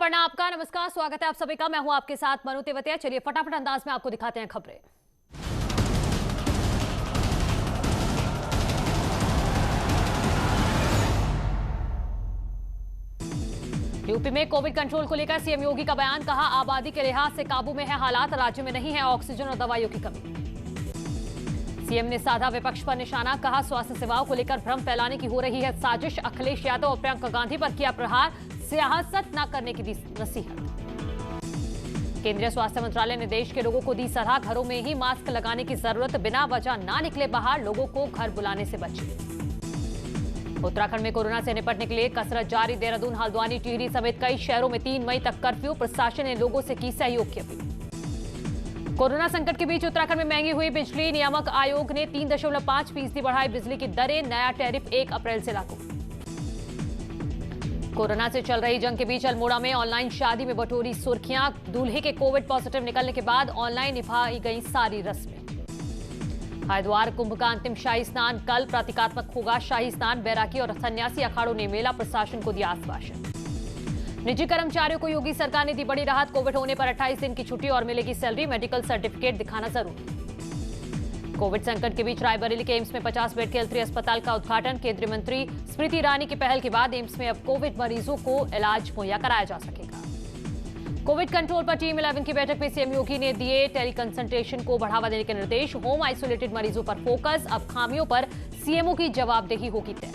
पढ़ना आपका नमस्कार, स्वागत है आप सभी का। मैं हूं आपके साथ मनु तेवतिया। चलिए फटाफट अंदाज में आपको दिखाते हैं खबरें। यूपी में कोविड कंट्रोल को लेकर सीएम योगी का बयान। कहा, आबादी के लिहाज से काबू में है हालात, राज्य में नहीं है ऑक्सीजन और दवाइयों की कमी। सीएम ने साधा विपक्ष पर निशाना। कहा, स्वास्थ्य सेवाओं को लेकर भ्रम फैलाने की हो रही है साजिश। अखिलेश यादव और प्रियंका गांधी पर किया प्रहार, सियासत न करने की दी नसीहत। केंद्रीय स्वास्थ्य मंत्रालय ने देश के लोगों को दी सलाह, घरों में ही मास्क लगाने की जरूरत, बिना वजह ना निकले बाहर, लोगों को घर बुलाने से बचे। उत्तराखंड में कोरोना से निपटने के लिए कसरत जारी। देहरादून, हल्द्वानी, टिहरी समेत कई शहरों में 3 मई तक कर्फ्यू। प्रशासन ने लोगों से की सहयोग की अपील। कोरोना संकट के बीच उत्तराखंड में महंगी हुई बिजली। नियामक आयोग ने 3.5% बढ़ाई बिजली की दरें। नया टैरिफ 1 अप्रैल से लागू। कोरोना से चल रही जंग के बीच अल्मोड़ा में ऑनलाइन शादी में बटोरी सुर्खियां। दूल्हे के कोविड पॉजिटिव निकलने के बाद ऑनलाइन निभाई गई सारी रस्में। हरिद्वार कुंभ का अंतिम शाही स्नान कल। प्रतीकात्मक होगा शाही स्नान। बैरागी और सन्यासी अखाड़ों ने मेला प्रशासन को दिया आश्वासन। निजी कर्मचारियों को योगी सरकार ने दी बड़ी राहत। कोविड होने पर 28 दिन की छुट्टी और मिलेगी सैलरी। मेडिकल सर्टिफिकेट दिखाना जरूरी। कोविड संकट के बीच रायबरेली के एम्स में 50 बेड के L3 अस्पताल का उद्घाटन। केंद्रीय मंत्री स्मृति ईरानी की पहल के बाद एम्स में अब कोविड मरीजों को इलाज मुहैया कराया जा सकेगा। कोविड कंट्रोल पर टीम 11 की बैठक में सीएम योगी ने दिए टेली कंसल्टेशन को बढ़ावा देने के निर्देश। होम आइसोलेटेड मरीजों पर फोकस। अब खामियों पर सीएमओ की जवाबदेही होगी तय।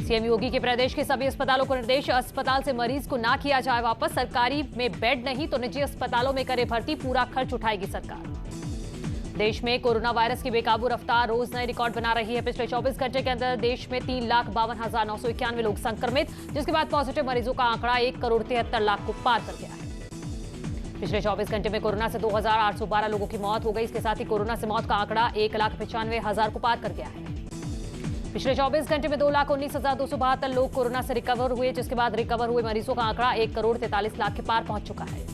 सीएम योगी के प्रदेश के सभी अस्पतालों को निर्देश। अस्पताल से मरीज को ना किया जाए वापस। सरकारी में बेड नहीं तो निजी अस्पतालों में करे भर्ती, पूरा खर्च उठाएगी सरकार। देश में कोरोना वायरस की बेकाबू रफ्तार रोज नए रिकॉर्ड बना रही है। पिछले 24 घंटे के अंदर देश में 3,52,991 लोग संक्रमित, जिसके बाद पॉजिटिव मरीजों का आंकड़ा 1,73,00,000 को पार कर गया है। पिछले 24 घंटे में कोरोना से 2,812 लोगों की मौत हो गई। इसके साथ ही कोरोना से मौत का आंकड़ा 1,95,000 को पार कर गया है। पिछले 24 घंटे में 2,19,272 लोग कोरोना से रिकवर हुए, जिसके बाद रिकवर हुए मरीजों का आंकड़ा 1,43,00,000 के पार पहुंच चुका है।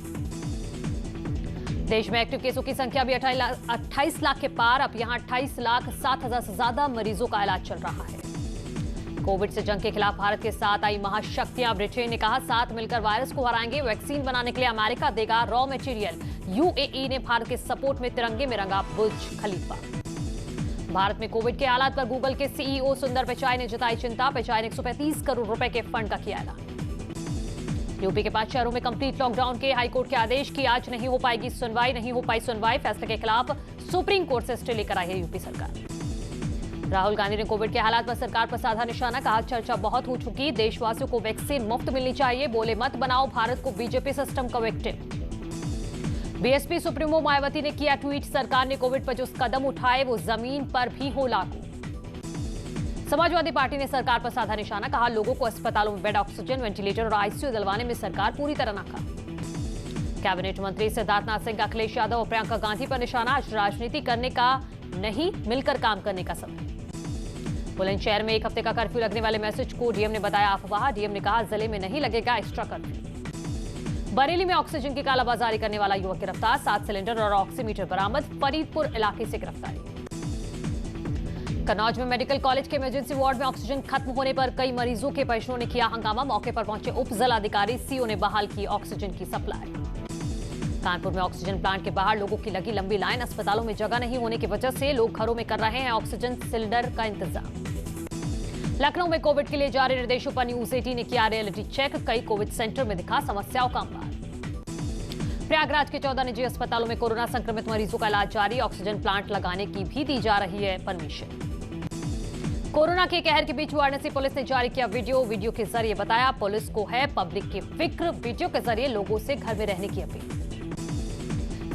देश में एक्टिव केसों की संख्या भी 28 लाख के पार। अब यहां 28,07,000 से ज्यादा मरीजों का इलाज चल रहा है। कोविड से जंग के खिलाफ भारत के साथ आई महाशक्तियां। ब्रिटेन ने कहा, साथ मिलकर वायरस को हराएंगे। वैक्सीन बनाने के लिए अमेरिका देगा रॉ मटेरियल। यूएई ने भारत के सपोर्ट में तिरंगे में रंगा बुर्ज खलीफा। भारत में कोविड के हालात पर गूगल के सीईओ सुंदर पिचाई ने जताई चिंता। पिचाई ने 135 करोड़ रुपए के फंड का किया ऐलान। यूपी के 5 शहरों में कंप्लीट लॉकडाउन के हाईकोर्ट के आदेश की आज नहीं हो पाएगी सुनवाई। नहीं हो पाई सुनवाई, फैसले के खिलाफ सुप्रीम कोर्ट से स्टे लेकर आई है यूपी सरकार। राहुल गांधी ने कोविड के हालात पर सरकार पर साधा निशाना। कहा, चर्चा बहुत हो चुकी, देशवासियों को वैक्सीन मुफ्त मिलनी चाहिए। बोले, मत बनाओ भारत को बीजेपी सिस्टम का विक्टिम। बीएसपी सुप्रीमो मायावती ने किया ट्वीट, सरकार ने कोविड पर जो कदम उठाए वो जमीन पर भी हो लागू। समाजवादी पार्टी ने सरकार पर साधा निशाना। कहा, लोगों को अस्पतालों में बेड, ऑक्सीजन, वेंटिलेटर और आईसीयू दिलवाने में सरकार पूरी तरह नाकाम। कैबिनेट मंत्री सिद्धार्थनाथ सिंह, अखिलेश यादव और प्रियंका गांधी पर निशाना। आज राजनीति करने का नहीं, मिलकर काम करने का समय। बुलंदशहर में 1 हफ्ते का कर्फ्यू लगने वाले मैसेज को डीएम ने बताया अफवाह। डीएम ने कहा, जिले में नहीं लगेगा एक्स्ट्रा कर्फ्यू। बरेली में ऑक्सीजन की कालाबाजारी करने वाला युवक गिरफ्तार। 7 सिलेंडर और ऑक्सीमीटर बरामद। फरीदपुर इलाके से गिरफ्तारी। कन्नौज में मेडिकल कॉलेज के इमरजेंसी वार्ड में ऑक्सीजन खत्म होने पर कई मरीजों के परिजनों ने किया हंगामा। मौके पर पहुंचे उप जिलाधिकारी सीओ ने बहाल की ऑक्सीजन की सप्लाई। कानपुर में ऑक्सीजन प्लांट के बाहर लोगों की लगी लंबी लाइन। अस्पतालों में जगह नहीं होने की वजह से लोग घरों में कर रहे हैं ऑक्सीजन सिलेंडर का इंतजाम। लखनऊ में कोविड के लिए जारी निर्देशों पर न्यूज 18 ने किया रियलिटी चेक। कई कोविड सेंटर में दिखा समस्याओं का अंबार। प्रयागराज के 14 निजी अस्पतालों में कोरोना संक्रमित मरीजों का इलाज जारी। ऑक्सीजन प्लांट लगाने की भी दी जा रही है परमिशन। कोरोना के कहर के बीच वाराणसी पुलिस ने जारी किया वीडियो के जरिए बताया, पुलिस को है पब्लिक की फिक्र। वीडियो के जरिए लोगों से घर में रहने की अपील।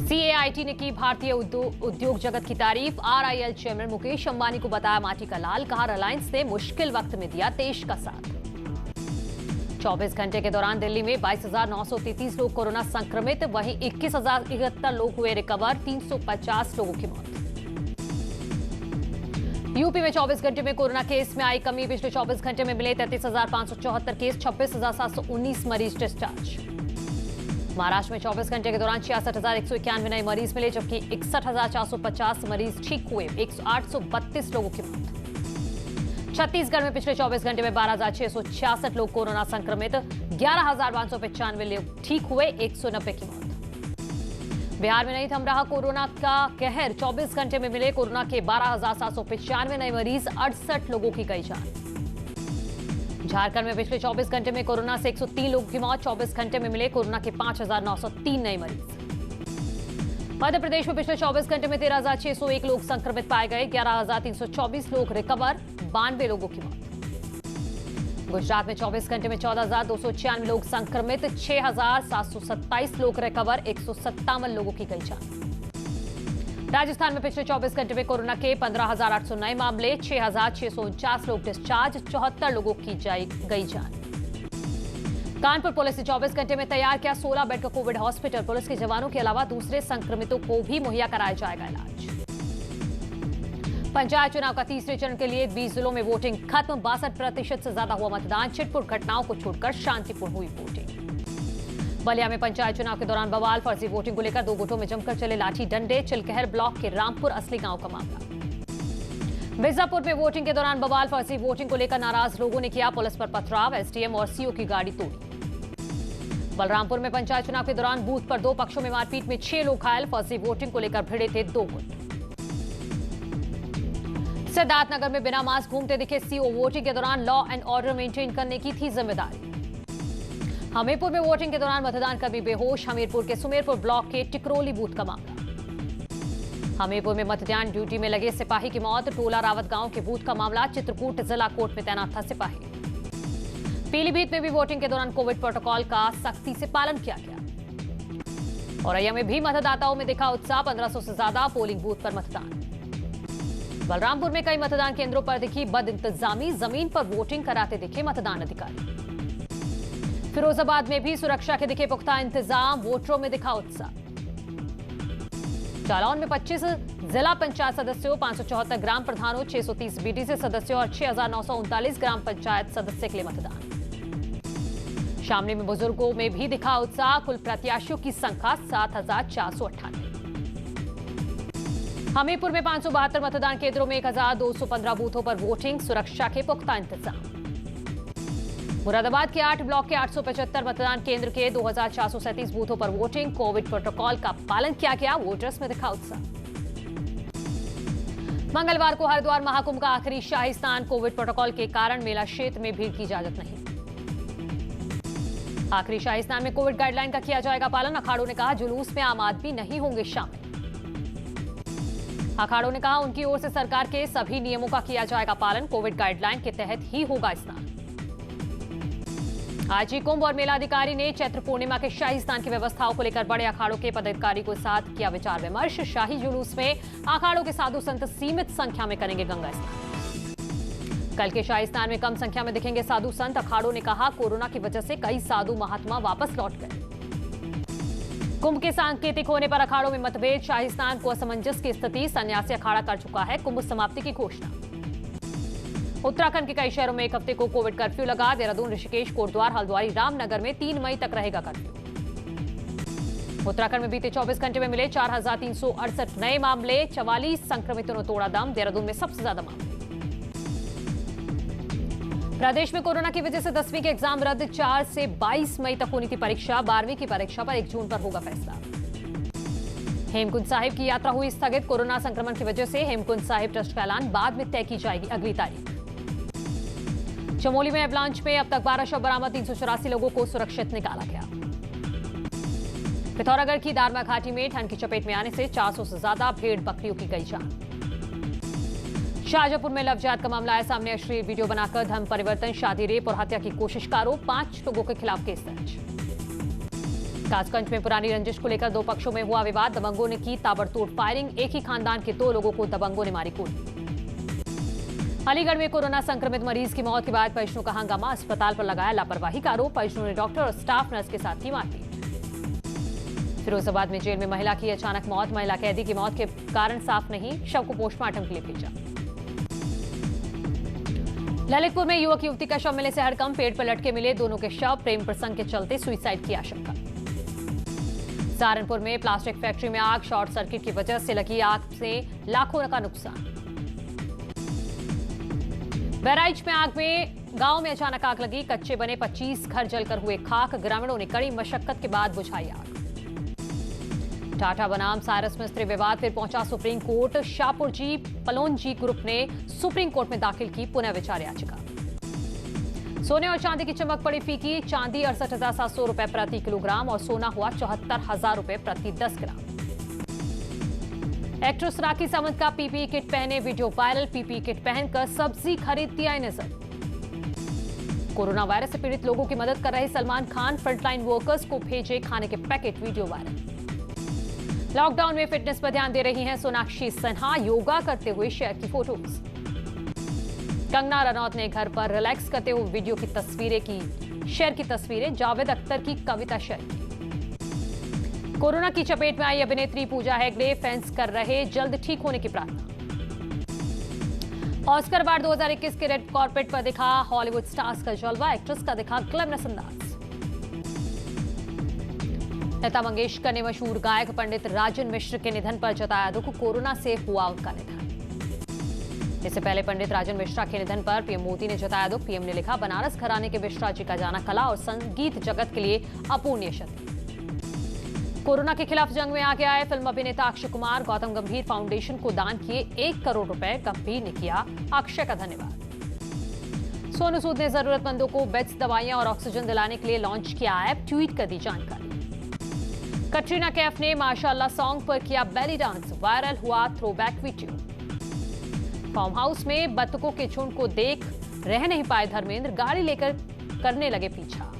सीएआईटी ने की भारतीय उद्योग जगत की तारीफ। आरआईएल चेयरमैन मुकेश अंबानी को बताया माटी का लाल। कहा, रिलायंस ने मुश्किल वक्त में दिया देश का साथ। 24 घंटे के दौरान दिल्ली में 22,933 लोग कोरोना संक्रमित, वहीं 21,071 लोग हुए रिकवर। 350 लोगों की मौत। यूपी में 24 घंटे में कोरोना केस में आई कमी। पिछले 24 घंटे में मिले 33,574 केस। 26,719 मरीज डिस्चार्ज। महाराष्ट्र में 24 घंटे के दौरान 66,191 नए मरीज मिले, जबकि 61,450 मरीज ठीक हुए। 832 लोगों की मौत। छत्तीसगढ़ में पिछले 24 घंटे में 12,666 लोग कोरोना संक्रमित। 11,595 लोग ठीक हुए, 190 की मौत। बिहार में नहीं थम रहा कोरोना का कहर, 24 घंटे में मिले कोरोना के 12,795 नए मरीज, 68 लोगों की गई जान। झारखंड में पिछले 24 घंटे में कोरोना से 103 लोगों की मौत, 24 घंटे में मिले कोरोना के 5,903 नए मरीज। मध्य प्रदेश में पिछले 24 घंटे में 13,601 लोग संक्रमित पाए गए, 11,324 लोग रिकवर, 92 लोगों की मौत। गुजरात में 24 घंटे में 14,296 लोग संक्रमित, 6,727 लोग रिकवर, 157 लोगों की गई जान। राजस्थान में पिछले 24 घंटे में कोरोना के 15,800 नए मामले, 6,649 लोग डिस्चार्ज, 74 लोगों की गई जान। कानपुर पुलिस ने 24 घंटे में तैयार किया 16 बेड का कोविड हॉस्पिटल, पुलिस के जवानों के अलावा दूसरे संक्रमितों को भी मुहैया कराया जाएगा इलाज। पंचायत चुनाव का तीसरे चरण के लिए 20 जिलों में वोटिंग खत्म, 62% से ज्यादा हुआ मतदान, छिटपुट घटनाओं को छोड़कर शांतिपूर्ण हुई वोटिंग। बलिया में पंचायत चुनाव के दौरान बवाल, फर्जी वोटिंग को लेकर 2 गुटों में जमकर चले लाठी डंडे, चिलकहर ब्लॉक के रामपुर असली गांव का मामला। मिर्जापुर में वोटिंग के दौरान बवाल, फर्जी वोटिंग को लेकर नाराज लोगों ने किया पुलिस पर पथराव, एसडीएम और सीओ की गाड़ी तोड़ी। बलरामपुर में पंचायत चुनाव के दौरान बूथ पर 2 पक्षों में मारपीट में 6 लोग घायल, फर्जी वोटिंग को लेकर भिड़े थे 2 गुट। सिद्धार्थनगर में बिना मास्क घूमते दिखे सीओ, वोटिंग के दौरान लॉ एंड ऑर्डर मेंटेन करने की थी जिम्मेदारी। हमीरपुर में वोटिंग के दौरान मतदान कर्मी बेहोश, हमीरपुर के सुमेरपुर ब्लॉक के टिकरोली बूथ का मामला। हमीरपुर में मतदान ड्यूटी में लगे सिपाही की मौत, टोला रावत गांव के बूथ का मामला, चित्रकूट जिला कोर्ट में तैनात था सिपाही। पीलीभीत में भी वोटिंग के दौरान कोविड प्रोटोकॉल का सख्ती से पालन किया गया। औरैया में भी मतदाताओं में दिखा उत्साह, 1500 से ज्यादा पोलिंग बूथ पर मतदान। बलरामपुर में कई मतदान केंद्रों पर दिखी बदइंतजामी, जमीन पर वोटिंग कराते दिखे मतदान अधिकारी। फिरोजाबाद में भी सुरक्षा के दिखे पुख्ता इंतजाम, वोटरों में दिखा उत्साह। जालौन में 25 जिला पंचायत सदस्यों, 574 ग्राम प्रधानों, 630 बीडीसी सदस्यों और 6,939 ग्राम पंचायत सदस्य के लिए मतदान। शामली में बुजुर्गों में भी दिखा उत्साह, कुल प्रत्याशियों की संख्या 7,498। हमीरपुर में 572 मतदान केंद्रों में 1,215 बूथों पर वोटिंग, सुरक्षा के पुख्ता इंतजाम। मुरादाबाद के 8 ब्लॉक के 875 मतदान केंद्र के 2,437 बूथों पर वोटिंग, कोविड प्रोटोकॉल का पालन किया गया, वोटर्स में दिखा उत्साह। मंगलवार को हरिद्वार महाकुंभ का आखिरी शाही स्नान, कोविड प्रोटोकॉल के कारण मेला क्षेत्र में भीड़ की इजाजत नहीं। आखिरी शाही स्नान में कोविड गाइडलाइन का किया जाएगा पालन, अखाड़ों ने कहा जुलूस में आम आदमी नहीं होंगे शामिल। अखाड़ों ने कहा उनकी ओर से सरकार के सभी नियमों का किया जाएगा पालन, कोविड गाइडलाइन के तहत ही होगा स्नान। आज ही कुंभ और मेला अधिकारी ने चैत्र पूर्णिमा के शाही स्नान की व्यवस्थाओं को लेकर बड़े अखाड़ों के पदाधिकारी के साथ किया विचार विमर्श। शाही जुलूस में अखाड़ों के साधु संत सीमित संख्या में करेंगे गंगा स्नान। कल के शाही स्नान में कम संख्या में दिखेंगे साधु संत, अखाड़ों ने कहा कोरोना की वजह से कई साधु महात्मा वापस लौट गए। कुंभ के सांकेतिक होने पर अखाड़ों में मतभेद, शाही स्नान को असमंजस की स्थिति, सन्यासी अखाड़ा कर चुका है कुंभ समाप्ति की घोषणा। उत्तराखंड के कई शहरों में 1 हफ्ते को कोविड कर्फ्यू लगा, देहरादून, ऋषिकेश, कोटद्वार, हल्द्वानी, रामनगर में 3 मई तक रहेगा कर्फ्यू। उत्तराखंड में बीते 24 घंटे में मिले 4,368 नए मामले, 44 संक्रमितों ने तोड़ा दम, देहरादून में सबसे ज्यादा मामले। प्रदेश में कोरोना की वजह से 10वीं के एग्जाम रद्द, 4 से 22 मई तक होनी थी परीक्षा, 12वीं की परीक्षा पर 1 जून पर होगा फैसला। हेमकुंड साहिब की यात्रा हुई स्थगित, कोरोना संक्रमण की वजह से हेमकुंड साहिब ट्रस्ट का ऐलान बाद में तय की जाएगी अगली तारीख। चमोली में एवलांच में अब तक 12 शव बरामद, 384 लोगों को सुरक्षित निकाला गया। पिथौरागढ़ की दारमा घाटी में ठंड की चपेट में आने से 400 से ज्यादा भेड़ बकरियों की गई जान। शाहजहांपुर में लव जिहाद का मामला आया सामने, अश्लील वीडियो बनाकर धर्म परिवर्तन, शादी, रेप और हत्या की कोशिश का आरोप, 5 लोगों के खिलाफ केस दर्ज। कासगंज में पुरानी रंजिश को लेकर 2 पक्षों में हुआ विवाद, दबंगों ने की ताबड़तोड़ फायरिंग, एक ही खानदान के 2 लोगों को दबंगों ने मारी गोली। अलीगढ़ में कोरोना संक्रमित मरीज की मौत के बाद परिजनों का हंगामा, अस्पताल पर लगाया लापरवाही का आरोप, परिजनों ने डॉक्टर और स्टाफ नर्स के साथ की मारपीट। फिरोजाबाद में जेल में महिला की अचानक मौत, महिला कैदी की मौत के कारण साफ नहीं, शव को पोस्टमार्टम के लिए भेजा। ललितपुर में युवक युवती का शव मिलने से हड़कंप, पेड़ पर लटके मिले दोनों के शव, प्रेम प्रसंग के चलते सुसाइड की आशंका। सहारनपुर में प्लास्टिक फैक्ट्री में आग, शॉर्ट सर्किट की वजह से लगी आग से लाखों का नुकसान। बहराइच में आग में गांव में अचानक आग लगी, कच्चे बने 25 घर जलकर हुए खाक। ग्रामीणों ने कड़ी मशक्कत के बाद बुझाई आग। टाटा बनाम साइरस मिस्त्री विवाद फिर पहुंचा supreme court. Shapoorji Pallonji group ने सुप्रीम कोर्ट में दाखिल की पुनर्विचार याचिका। सोने और चांदी की चमक पड़ी फीकी। चांदी 68,700 रुपए प्रति किलोग्राम और सोना हुआ 74,000 रुपए प्रति 10 ग्राम। एक्ट्रेस राखी सावंत का पीपीई किट पहने वीडियो वायरल। पीपीई किट पहनकर सब्जी खरीदती आई नजर। कोरोना वायरस से पीड़ित लोगों की मदद कर रहे सलमान खान फ्रंटलाइन वर्कर्स को भेजे खाने के पैकेट। Video viral. लॉकडाउन में फिटनेस पर ध्यान दे रही हैं सोनाक्षी सिन्हा। योगा करते हुए शेयर की फोटोज। कंगना रनौत ने घर पर रिलैक्स करते हुए वीडियो की तस्वीरें शेयर की तस्वीरें। जावेद अख्तर की कविता शेयर की। कोरोना की चपेट में आई अभिनेत्री पूजा हेगड़े। फैंस कर रहे जल्द ठीक होने की प्रार्थना। ऑस्कर अवार्ड 2021 के रेड कॉर्पेट पर दिखा हॉलीवुड स्टार्स का जलवा। एक्ट्रेस का दिखा ग्लैमरस अंदाज। लता मंगेशकर ने मशहूर गायक पंडित राजन मिश्र के निधन पर जताया दुख। कोरोना से हुआ उनका निधन। इससे पहले पंडित राजन मिश्रा के निधन पर पीएम मोदी ने जताया दुख। पीएम ने लिखा, बनारस घराने के मिश्रा जी का जाना कला और संगीत जगत के लिए अपूर्णीय क्षति। कोरोना के खिलाफ जंग में आगे आए फिल्म अभिनेता अक्षय कुमार। गौतम गंभीर फाउंडेशन को दान किए 1 करोड़ रुपए। गंभीर ने किया अक्षय का धन्यवाद। सोनू सूद ने जरूरतमंदों को बेड्स, दवाइयां और ऑक्सीजन दिलाने के लिए लॉन्च किया ऐप। ट्वीट कर दी जानकारी। कटरीना कैफ ने माशाअल्लाह सॉन्ग पर किया बेली डांस। वायरल हुआ थ्रोबैक वीडियो। फार्म हाउस में बत्तखों के झुंड को देख रह नहीं पाए धर्मेंद्र। गाड़ी लेकर करने लगे पीछा।